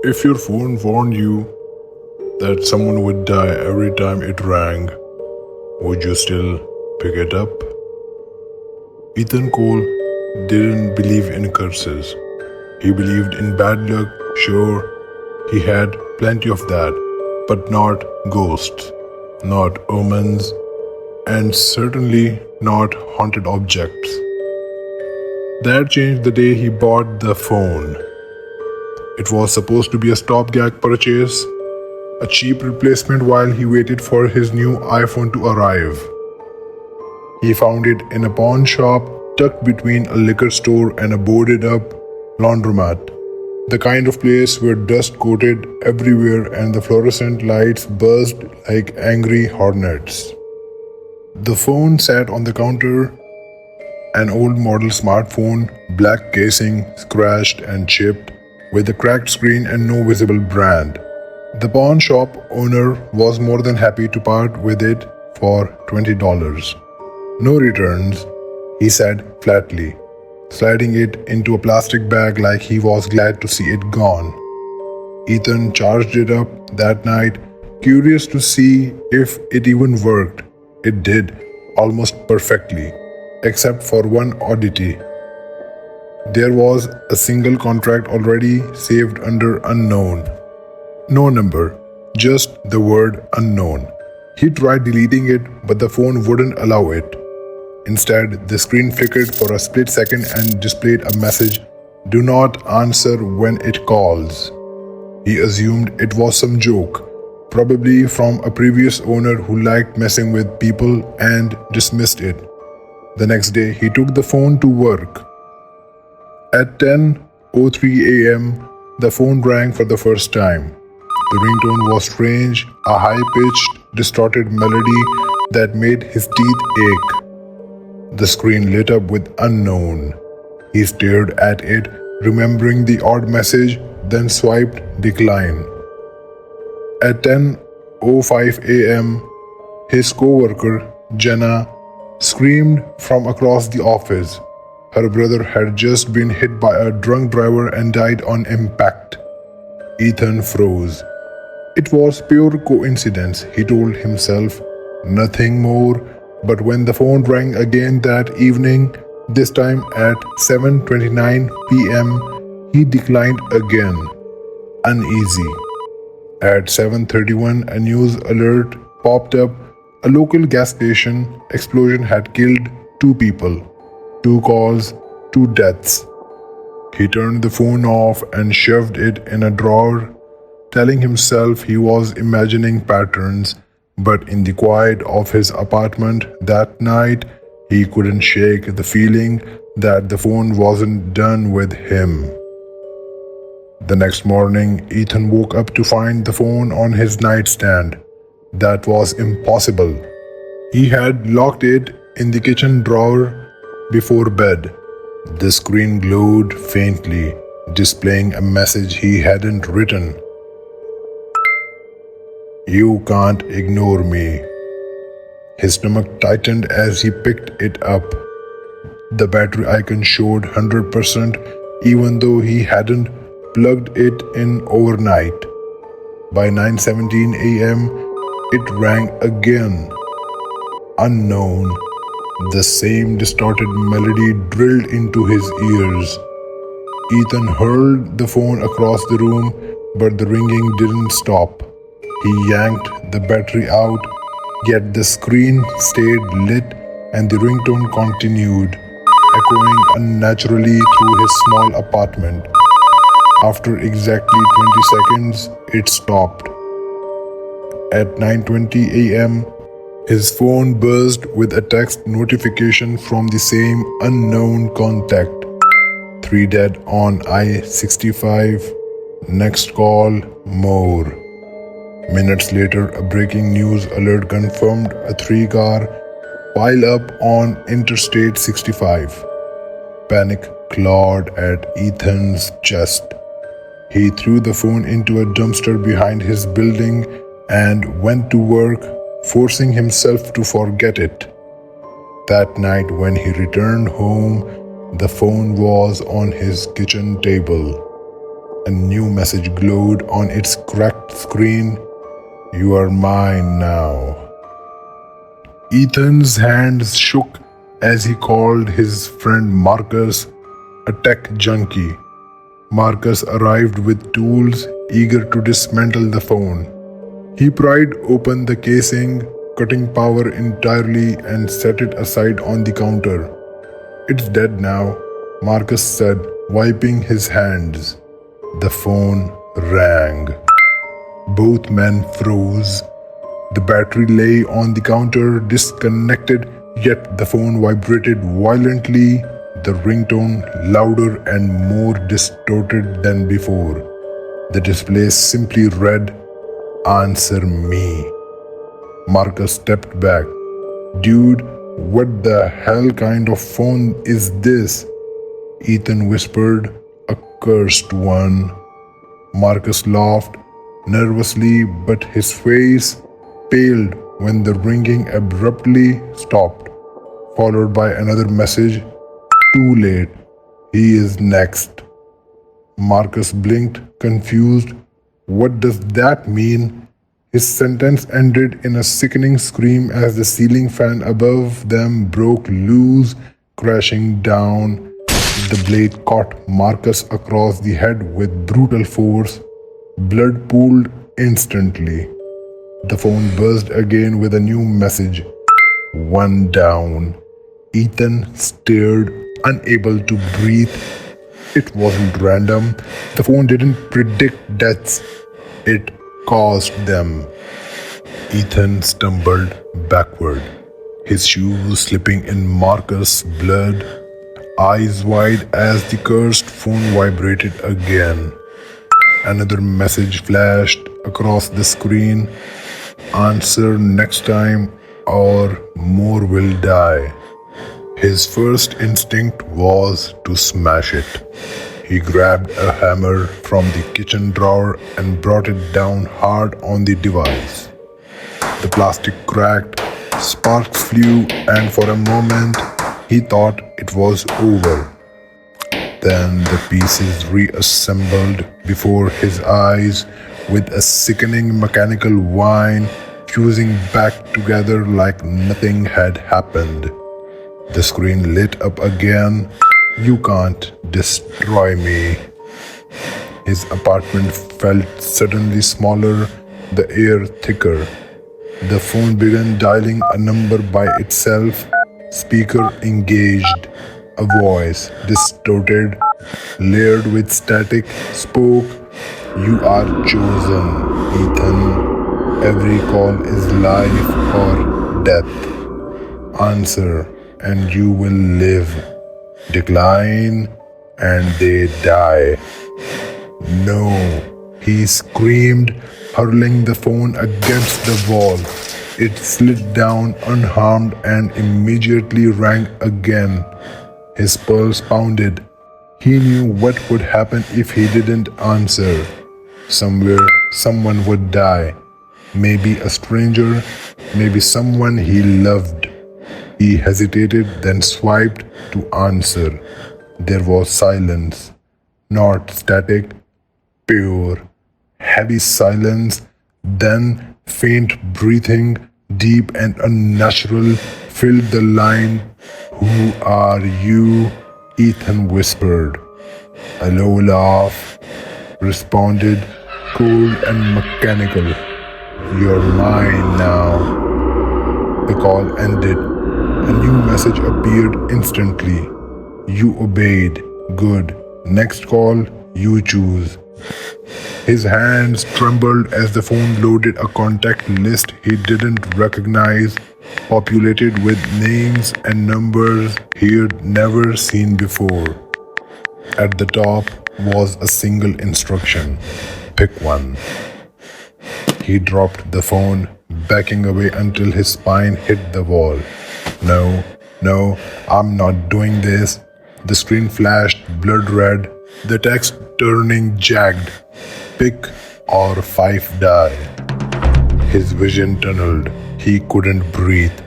If your phone warned you that someone would die every time it rang, would you still pick it up? Ethan Cole didn't believe in curses. He believed in bad luck, sure, he had plenty of that, but not ghosts, not omens, and certainly not haunted objects. That changed the day he bought the phone. It was supposed to be a stopgap purchase, a cheap replacement while he waited for his new iPhone to arrive. He found it in a pawn shop tucked between a liquor store and a boarded up laundromat. The kind of place where dust coated everywhere and the fluorescent lights buzzed like angry hornets. The phone sat on the counter, an old model smartphone, black casing, scratched and chipped, with a cracked screen and no visible brand. The pawn shop owner was more than happy to part with it for $20. No returns, he said flatly, sliding it into a plastic bag like he was glad to see it gone. Ethan charged it up that night, curious to see if it even worked. It did, almost perfectly, except for one oddity. There was a single contract already saved under unknown. No number, just the word unknown. He tried deleting it, but the phone wouldn't allow it. Instead, the screen flickered for a split second and displayed a message, "Do not answer when it calls." He assumed it was some joke, probably from a previous owner who liked messing with people, and dismissed it. The next day, he took the phone to work. At 10:03 a.m., the phone rang for the first time. The ringtone was strange, a high-pitched, distorted melody that made his teeth ache. The screen lit up with unknown. He stared at it, remembering the odd message, then swiped decline. At 10:05 a.m., his co-worker, Jenna, screamed from across the office. Her brother had just been hit by a drunk driver and died on impact. Ethan froze. It was pure coincidence, he told himself, nothing more. But when the phone rang again that evening, this time at 7:29 p.m., he declined again, uneasy. At 7:31, a news alert popped up. A local gas station explosion had killed 2 people. 2 calls, 2 deaths. He turned the phone off and shoved it in a drawer, telling himself he was imagining patterns, but in the quiet of his apartment that night, he couldn't shake the feeling that the phone wasn't done with him. The next morning, Ethan woke up to find the phone on his nightstand. That was impossible. He had locked it in the kitchen drawer before bed. The screen glowed faintly, displaying a message he hadn't written. "You can't ignore me." His stomach tightened as he picked it up. The battery icon showed 100% even though he hadn't plugged it in overnight. By 9:17 a.m., it rang again. Unknown. The same distorted melody drilled into his ears. Ethan hurled the phone across the room, but the ringing didn't stop. He yanked the battery out, yet the screen stayed lit and the ringtone continued, echoing unnaturally through his small apartment. After exactly 20 seconds, it stopped. At 9:20 a.m., his phone buzzed with a text notification from the same unknown contact. 3 dead on I-65. Next call, more. Minutes later, a breaking news alert confirmed a 3-car pile-up on Interstate 65. Panic clawed at Ethan's chest. He threw the phone into a dumpster behind his building and went to work, forcing himself to forget it. That night, when he returned home, the phone was on his kitchen table. A new message glowed on its cracked screen. You are mine now. Ethan's hands shook as he called his friend Marcus, a tech junkie. Marcus arrived with tools, eager to dismantle the phone. He pried open the casing, cutting power entirely, and set it aside on the counter. It's dead now, Marcus said, wiping his hands. The phone rang. Both men froze. The battery lay on the counter, disconnected, yet the phone vibrated violently, the ringtone louder and more distorted than before. The display simply read, "Answer me." Marcus stepped back. "Dude, what the hell kind of phone is this?" Ethan whispered, "A cursed one." Marcus laughed nervously, but his face paled when the ringing abruptly stopped, followed by another message, "Too late. He is next." Marcus blinked, confused. What does that mean? His sentence ended in a sickening scream as the ceiling fan above them broke loose, crashing down. The blade caught Marcus across the head with brutal force. Blood pooled instantly. The phone buzzed again with a new message. One down. Ethan stared, unable to breathe. It wasn't random. The phone didn't predict deaths. It caused them. Ethan stumbled backward, his shoes slipping in Marcus' blood. Eyes wide as the cursed phone vibrated again. Another message flashed across the screen. Answer next time or more will die. His first instinct was to smash it. He grabbed a hammer from the kitchen drawer and brought it down hard on the device. The plastic cracked, sparks flew, and for a moment he thought it was over. Then the pieces reassembled before his eyes with a sickening mechanical whine, fusing back together like nothing had happened. The screen lit up again. "You can't destroy me." His apartment felt suddenly smaller, the air thicker. The phone began dialing a number by itself. Speaker engaged. A voice, distorted, layered with static, spoke. "You are chosen, Ethan. Every call is life or death. Answer and you will live. Decline and they die." "No," he screamed, hurling the phone against the wall. It slid down unharmed and immediately rang again. His pulse pounded. He knew what would happen if he didn't answer. Somewhere, someone would die. Maybe a stranger, maybe someone he loved. He hesitated, then swiped to answer. There was silence. Not static, pure, heavy silence. Then faint breathing, deep and unnatural, filled the line. "Who are you?" Ethan whispered. A low laugh responded, cold and mechanical. "You're mine now." The call ended. A new message appeared instantly. "You obeyed. Good. Next call, you choose." His hands trembled as the phone loaded a contact list he didn't recognize, populated with names and numbers he'd never seen before. At the top was a single instruction: pick one. He dropped the phone, backing away until his spine hit the wall. No, I'm not doing this." The screen flashed blood red, the text turning jagged. "Pick or 5 die." His vision tunneled. He couldn't breathe.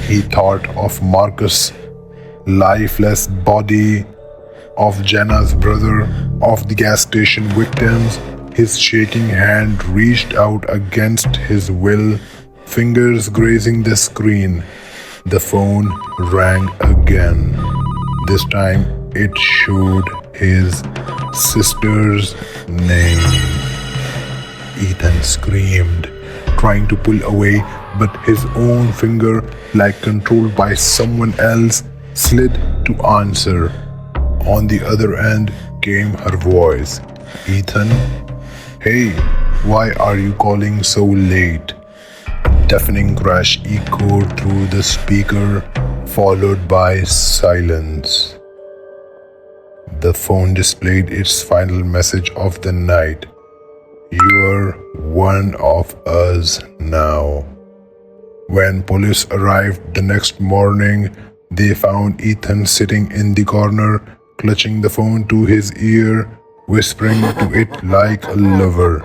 He thought of Marcus' lifeless body, of Jenna's brother, of the gas station victims. His shaking hand reached out against his will, fingers grazing the screen. The phone rang again. This time it showed his sister's name. Ethan screamed, trying to pull away, but his own finger, like controlled by someone else, slid to answer. On the other end came her voice. Ethan? Hey, why are you calling so late? A deafening crash echoed through the speaker, followed by silence. The phone displayed its final message of the night. You're one of us now. When police arrived the next morning, they found Ethan sitting in the corner, clutching the phone to his ear, whispering to it like a lover.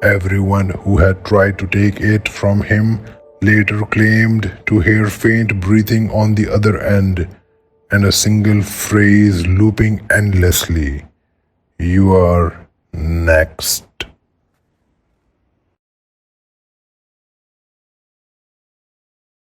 Everyone who had tried to take it from him later claimed to hear faint breathing on the other end and a single phrase looping endlessly. You are next.